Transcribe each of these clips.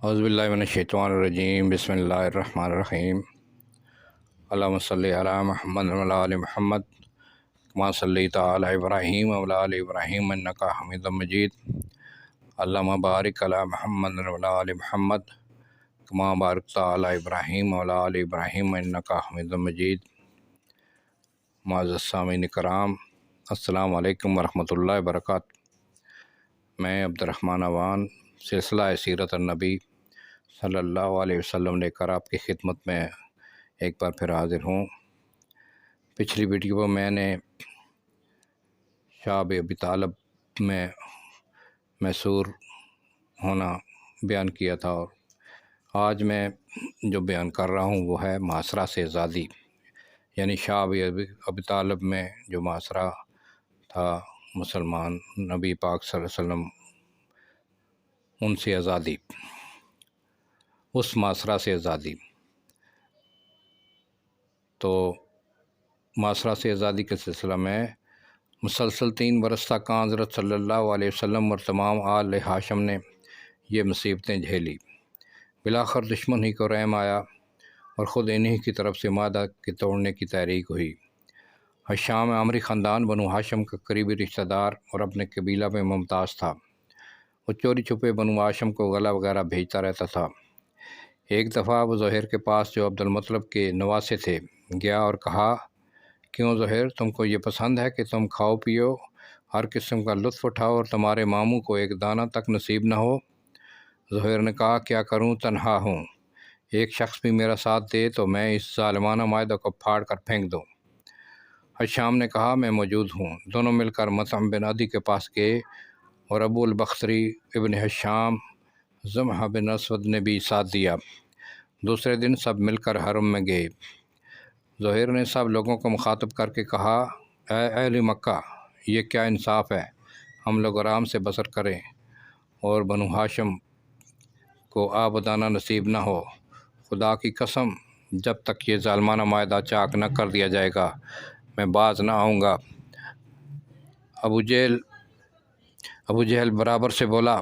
اعوذ باللہ من الشیطان الرجیم بسم اللہ الرحمن الرحیم اللہم صلی علی محمد وعلی آل محمد کما صلیت علی ابراہیم وعلی آل ابراہیم انک حمید مجید اللہم بارک علی محمد وعلی آل محمد کما بارکت علی ابراہیم وعلی آل ابراہیم انک حمید مجید۔ معزز سامعین کرام، السلام علیکم ورحمۃ اللہ وبرکاتہ۔ میں عبد الرحمن اوان سلسلہ سیرت النبی صلی اللہ علیہ وسلم لے کر آپ کی خدمت میں ایک بار پھر حاضر ہوں۔ پچھلی ویڈیو میں میں نے شاب ابی طالب میں محصور ہونا بیان کیا تھا، اور آج میں جو بیان کر رہا ہوں وہ ہے محاصرہ سے آزادی، یعنی شاب ابی طالب میں جو محاصرہ تھا مسلمان نبی پاک صلی اللہ علیہ وسلم، ان سے آزادی، اس محاصرہ سے آزادی۔ تو محاصرہ سے آزادی کے سلسلہ میں مسلسل 3 برس تک حضرت صلی اللہ علیہ وسلم اور تمام آل ہاشم نے یہ مصیبتیں جھیلی۔ بالآخر دشمن ہی کو رحم آیا اور خود انہی کی طرف سے معاہدہ کے توڑنے کی تحریک ہوئی۔ ہشام عامری خاندان بنو ہاشم کا قریبی رشتہ دار اور اپنے قبیلہ میں ممتاز تھا۔ وہ چوری چھپے بنو ہاشم کو غلہ وغیرہ بھیجتا رہتا تھا۔ ایک دفعہ ابو زہیر کے پاس، جو عبد المطلب کے نواسے تھے، گیا اور کہا، کیوں زہیر، تم کو یہ پسند ہے کہ تم کھاؤ پیو، ہر قسم کا لطف اٹھاؤ اور تمہارے ماموں کو ایک دانہ تک نصیب نہ ہو؟ زہیر نے کہا، کیا کروں، تنہا ہوں، ایک شخص بھی میرا ساتھ دے تو میں اس ظالمانہ معاہدہ کو پھاڑ کر پھینک دوں۔ ہشام نے کہا، میں موجود ہوں۔ دونوں مل کر مطعم بن عدی کے پاس گئے اور ابو البختری ابن ہشام زمحہ بن اسود نے بھی ساتھ دیا۔ دوسرے دن سب مل کر حرم میں گئے۔ زہیر نے سب لوگوں کو مخاطب کر کے کہا، اے اہل مکہ، یہ کیا انصاف ہے، ہم لوگ آرام سے بسر کریں اور بنو ہاشم کو آب و دانہ نصیب نہ ہو۔ خدا کی قسم، جب تک یہ ظالمانہ معاہدہ چاک نہ کر دیا جائے گا میں باز نہ آؤں گا۔ ابو جہل برابر سے بولا،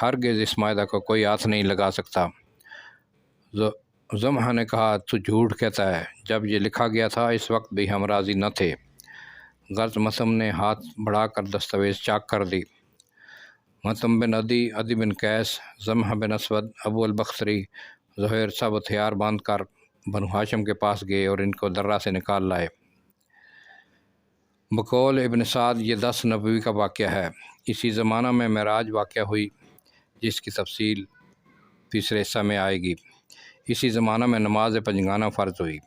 ہرگز اس معاہدہ کو کوئی ہاتھ نہیں لگا سکتا۔ زمحہ نے کہا، تو جھوٹ کہتا ہے، جب یہ لکھا گیا تھا اس وقت بھی ہم راضی نہ تھے۔ غرض مطعم نے ہاتھ بڑھا کر دستاویز چاک کر دی۔ مطعم بن عدی، عدی بن قیس، زمحہ بن اسود، ابو البختری، زہیر سب ہتھیار باندھ کر بنو ہاشم کے پاس گئے اور ان کو درہ سے نکال لائے۔ بقول ابن سعد یہ 10 نبوی کا واقعہ ہے۔ اسی زمانہ میں معراج واقعہ ہوئی، جس کی تفصیل تیسرے حصہ میں آئے گی۔ اسی زمانہ میں نماز پنجگانہ فرض ہوئی۔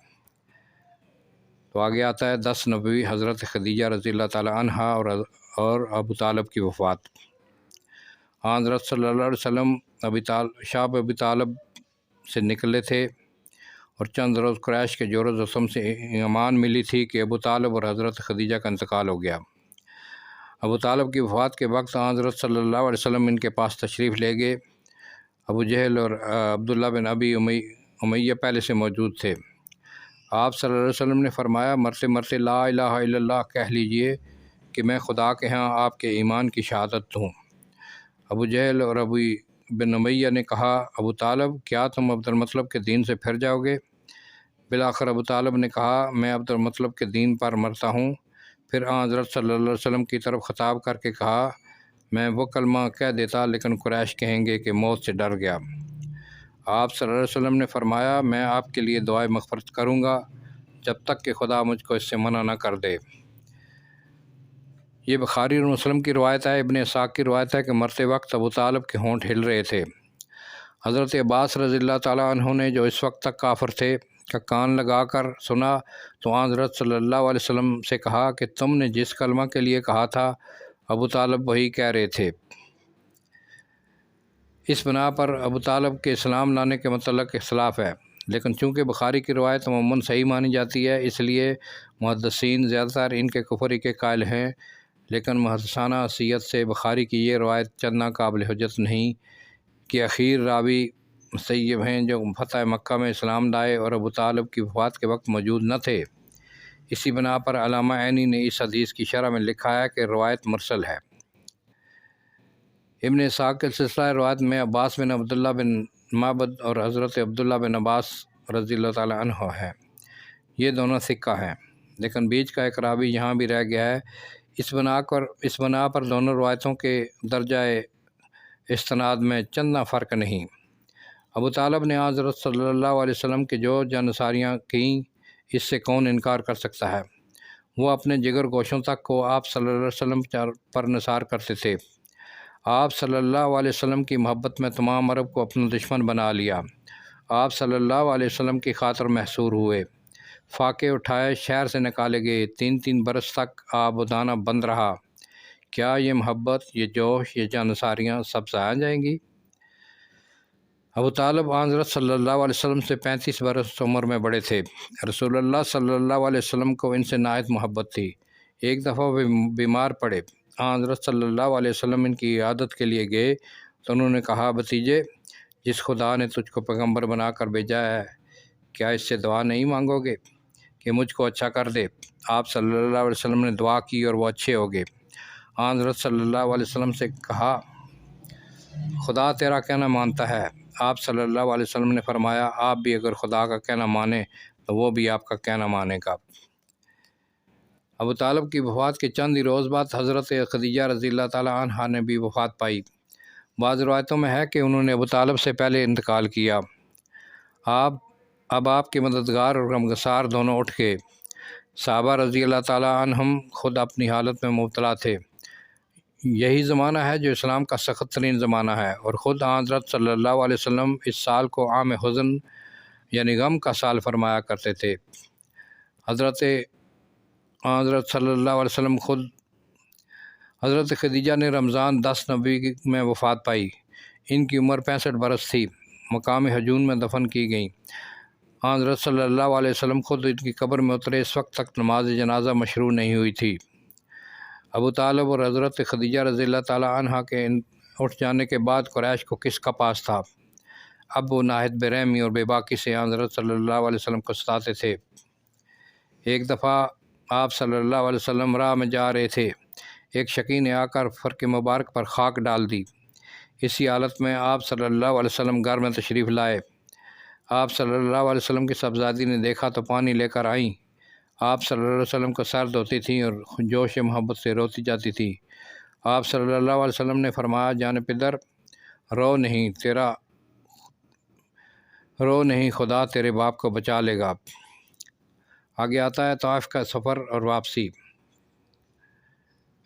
تو آگے آتا ہے 10 نبوی، حضرت خدیجہ رضی اللہ تعالی عنہا اور ابو طالب کی وفات۔ حضرت صلی اللہ علیہ وسلم شاب ابی طالب سے نکلے تھے اور چند روز قریش کے جور و جسم سے امان ملی تھی کہ ابو طالب اور حضرت خدیجہ کا انتقال ہو گیا۔ ابو طالب کی وفات کے وقت حضرت صلی اللہ علیہ وسلم ان کے پاس تشریف لے گئے۔ ابو جہل اور عبداللہ بن ابی امیہ پہلے سے موجود تھے۔ آپ صلی اللہ علیہ وسلم نے فرمایا، مرتے مرتے لا الہ الا اللہ کہہ لیجئے کہ میں خدا کے ہاں آپ کے ایمان کی شہادت دوں۔ ابو جہل اور ابو بن امیہ نے کہا، ابو طالب، کیا تم عبد المطلب کے دین سے پھر جاؤ گے؟ بالآخر ابو طالب نے کہا، میں عبد المطلب کے دین پر مرتا ہوں۔ پھر حضرت صلی اللہ علیہ وسلم کی طرف خطاب کر کے کہا، میں وہ کلمہ کہہ دیتا لیکن قریش کہیں گے کہ موت سے ڈر گیا۔ آپ صلی اللہ علیہ وسلم نے فرمایا، میں آپ کے لیے دعائے مغفرت کروں گا جب تک کہ خدا مجھ کو اس سے منع نہ کر دے۔ یہ بخاری اور مسلم کی روایت ہے۔ ابن اسحاق کی روایت ہے کہ مرتے وقت ابو طالب کے ہونٹ ہل رہے تھے۔ حضرت عباس رضی اللہ تعالیٰ عنہ نے، جو اس وقت تک کافر تھے، کا کان لگا کر سنا تو حضرت صلی اللہ علیہ وسلم سے کہا کہ تم نے جس کلمہ کے لیے کہا تھا ابو طالب وہی کہہ رہے تھے۔ اس بنا پر ابو طالب کے اسلام لانے کے متعلق اختلاف ہے، لیکن چونکہ بخاری کی روایت عموماً صحیح مانی جاتی ہے، اس لیے محدثین زیادہ تر ان کے کفر ہی کے قائل ہیں۔ لیکن محدثانہ حیثیت سے بخاری کی یہ روایت چند ناقابل حجت نہیں کہ اخیر راوی مسیب ہیں جو فتح مکہ میں اسلام لائے اور ابو طالب کی وفات کے وقت موجود نہ تھے۔ اسی بنا پر علامہ عینی نے اس حدیث کی شرح میں لکھا ہے کہ روایت مرسل ہے۔ ابن اسحاق کے سلسلہ روایت میں عباس بن عبداللہ بن معبد اور حضرت عبداللہ بن عباس رضی اللہ تعالیٰ عنہ ہے۔ یہ دونوں ثقہ ہیں، لیکن بیچ کا ایک راوی یہاں بھی رہ گیا ہے۔ اس بنا پر دونوں روایتوں کے درجہ استناد میں چندنا فرق نہیں۔ ابو طالب نے حضرت صلی اللہ علیہ وسلم کے جو جانصاریاں کیں، اس سے کون انکار کر سکتا ہے؟ وہ اپنے جگر گوشوں تک کو آپ صلی اللہ علیہ وسلم پر نثار کرتے تھے۔ آپ صلی اللہ علیہ وسلم کی محبت میں تمام عرب کو اپنا دشمن بنا لیا۔ آپ صلی اللہ علیہ وسلم کی خاطر محصور ہوئے، فاقے اٹھائے، شہر سے نکالے گئے، 3 برس تک آبادانہ بند رہا۔ کیا یہ محبت، یہ جوش، یہ جانصاریاں سب ضائع جائیں گی؟ ابو طالب حضرت صلی اللہ علیہ وسلم سے 35 برس عمر میں بڑے تھے۔ رسول اللہ صلی اللہ علیہ وسلم کو ان سے نہایت محبت تھی۔ ایک دفعہ وہ بیمار پڑے، حضرت صلی اللہ علیہ وسلم ان کی عیادت کے لیے گئے تو انہوں نے کہا، بھتیجے، جس خدا نے تجھ کو پیغمبر بنا کر بھیجا ہے، کیا اس سے دعا نہیں مانگو گے کہ مجھ کو اچھا کر دے؟ آپ صلی اللہ علیہ وسلم نے دعا کی اور وہ اچھے ہو گئے۔ حضرت صلی اللہ علیہ وسلم سے کہا، خدا تیرا کہنا مانتا ہے۔ آپ صلی اللہ علیہ وسلم نے فرمایا، آپ بھی اگر خدا کا کہنا مانیں تو وہ بھی آپ کا کہنا مانے گا۔ ابو طالب کی وفات کے چند ہی روز بعد حضرت خدیجہ رضی اللہ تعالیٰ عنہا نے بھی وفات پائی۔ بعض روایتوں میں ہے کہ انہوں نے ابو طالب سے پہلے انتقال کیا۔ اب آپ کے مددگار اور غمگسار دونوں اٹھ گئے۔ صحابہ رضی اللہ تعالیٰ عنہم خود اپنی حالت میں مبتلا تھے۔ یہی زمانہ ہے جو اسلام کا سخت ترین زمانہ ہے، اور خود حضرت صلی اللہ علیہ وسلم اس سال کو عام حزن یعنی غم کا سال فرمایا کرتے تھے۔ حضرت صلی اللہ علیہ وسلم خود حضرت خدیجہ نے رمضان 10 نبوی میں وفات پائی۔ ان کی عمر 65 برس تھی، مقام حجون میں دفن کی گئیں۔ حضرت صلی اللہ علیہ وسلم خود ان کی قبر میں اترے، اس وقت تک نماز جنازہ مشروع نہیں ہوئی تھی۔ ابو طالب اور حضرت خدیجہ رضی اللہ تعالیٰ عنہ کے اٹھ جانے کے بعد قریش کو کس کا پاس تھا؟ اب وہ نہایت بے رحمی اور بے باکی سے حضرت صلی اللہ علیہ وسلم کو ستاتے تھے۔ ایک دفعہ آپ صلی اللہ علیہ وسلم راہ میں جا رہے تھے، ایک شقی نے آ کر فرق مبارک پر خاک ڈال دی۔ اسی حالت میں آپ صلی اللہ علیہ وسلم گھر میں تشریف لائے۔ آپ صلی اللہ علیہ وسلم کی صاحبزادی نے دیکھا تو پانی لے کر آئیں۔ آپ صلی اللہ علیہ وسلم کو سرد ہوتی تھیں اور جوش محبت سے روتی جاتی تھی۔ آپ صلی اللہ علیہ وسلم نے فرمایا، جان پدر، رو نہیں، خدا تیرے باپ کو بچا لے گا۔ آگے آتا ہے طائف کا سفر اور واپسی۔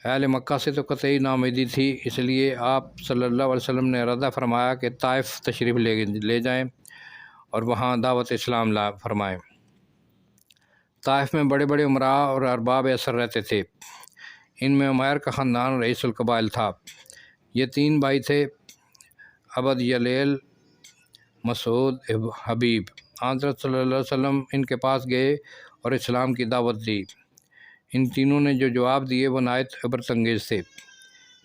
اہل مکہ سے تو قطعی ناامیدی تھی، اس لیے آپ صلی اللہ علیہ وسلم نے ارادہ فرمایا کہ طائف تشریف لے جائیں اور وہاں دعوت اسلام فرمائیں۔ طائف میں بڑے بڑے امراء اور ارباب اثر رہتے تھے۔ ان میں عمیر کا خاندان رئیس القبائل تھا۔ یہ 3 بھائی تھے، عبد، یلیل، مسعود، حبیب۔ حضرت صلی اللہ علیہ وسلم ان کے پاس گئے اور اسلام کی دعوت دی۔ ان تینوں نے جو جواب دیے وہ نہایت عبرت انگیز تھے۔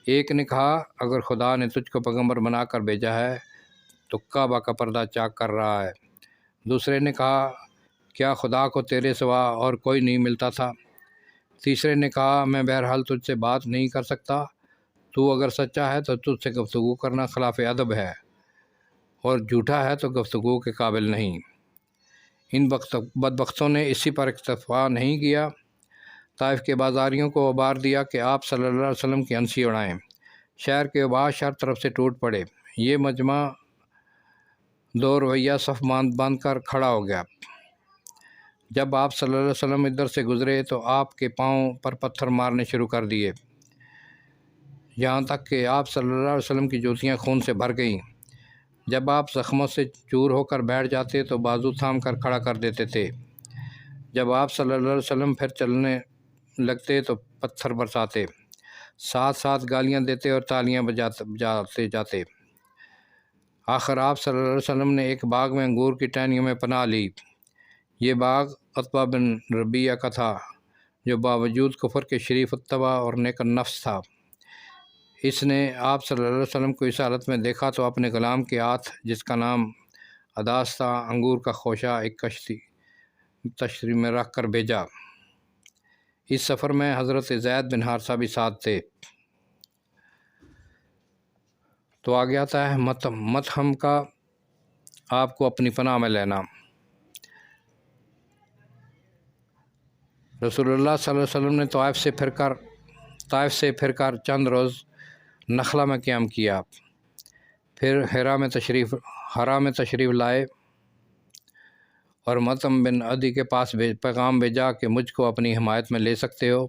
ایک نے کہا، اگر خدا نے تجھ کو پیغمبر بنا کر بھیجا ہے تو کعبہ کا پردہ چاک کر رہا ہے۔ دوسرے نے کہا، کیا خدا کو تیرے سوا اور کوئی نہیں ملتا تھا؟ تیسرے نے کہا، میں بہرحال تجھ سے بات نہیں کر سکتا، تو اگر سچا ہے تو تجھ سے گفتگو کرنا خلاف ادب ہے، اور جھوٹا ہے تو گفتگو کے قابل نہیں۔ ان بدبختوں نے اسی پر اکتفا نہیں کیا، طائف کے بازاریوں کو ابھار دیا کہ آپ صلی اللہ علیہ وسلم کی ہنسی اڑائیں۔ شہر کے عباس ہر طرف سے ٹوٹ پڑے۔ یہ مجمع 2 رویہ صف باندھ کر کھڑا ہو گیا۔ جب آپ صلی اللہ علیہ وسلم ادھر سے گزرے تو آپ کے پاؤں پر پتھر مارنے شروع کر دیے، یہاں تک کہ آپ صلی اللہ علیہ وسلم کی جوتیاں خون سے بھر گئیں۔ جب آپ زخموں سے چور ہو کر بیٹھ جاتے تو بازو تھام کر کھڑا کر دیتے تھے۔ جب آپ صلی اللہ علیہ وسلم پھر چلنے لگتے تو پتھر برساتے، ساتھ ساتھ گالیاں دیتے اور تالیاں بجاتے جاتے۔ آخر آپ صلی اللہ علیہ وسلم نے ایک باغ میں انگور کی ٹہنیوں میں پناہ لی۔ یہ باغ عتبہ بن ربیعہ کا تھا، جو باوجود کفر کے شریف الطبع اور نیک النفس تھا۔ اس نے آپ صلی اللہ علیہ وسلم کو اس حالت میں دیکھا تو اپنے غلام کے ہاتھ، جس کا نام عداس تھا، انگور کا خوشہ ایک تشتری میں رکھ کر بھیجا۔ اس سفر میں حضرت زید بن حارثہ بھی ساتھ تھے۔ تو آگے آتا ہے متہم کا آپ کو اپنی پناہ میں لینا۔ رسول اللہ صلی اللہ علیہ وسلم نے طائف سے پھر کر چند روز نخلا میں قیام کیا، پھر حرا میں تشریف لائے اور مطعم بن عدی کے پاس پیغام بھیجا کہ مجھ کو اپنی حمایت میں لے سکتے ہو۔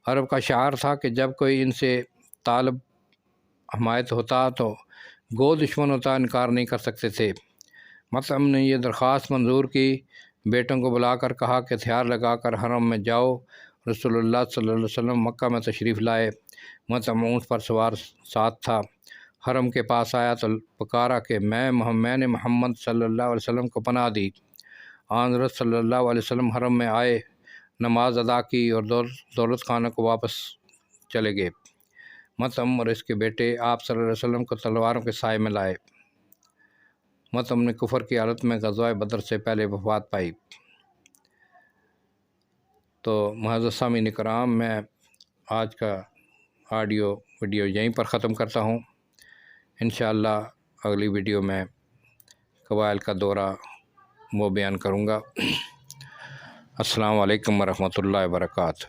عرب کا شعار تھا کہ جب کوئی ان سے طالب حمایت ہوتا تو گو دشمن ہوتا انکار نہیں کر سکتے تھے۔ مطعم نے یہ درخواست منظور کی، بیٹوں کو بلا کر کہا کہ ہتھیار لگا کر حرم میں جاؤ۔ رسول اللہ صلی اللہ علیہ وسلم مکہ میں تشریف لائے۔ مطعم اونٹ پر سوار ساتھ تھا۔ حرم کے پاس آیا تو پکارا کہ میں نے محمد صلی اللہ علیہ وسلم کو پناہ دی۔ حضرت صلی اللہ علیہ وسلم حرم میں آئے، نماز ادا کی اور دولت خانہ کو واپس چلے گئے۔ مطعم اور اس کے بیٹے آپ صلی اللہ علیہ وسلم کو تلواروں کے سائے میں لائے۔ مطعم نے کفر کی حالت میں غزوہ بدر سے پہلے وفات پائی۔ تو معزز سامعین کرام، میں آج کا ویڈیو یہیں پر ختم کرتا ہوں۔ انشاءاللہ اگلی ویڈیو میں قبائل کا دورہ وہ بیان کروں گا۔ السلام علیکم ورحمۃ اللہ وبرکاتہ۔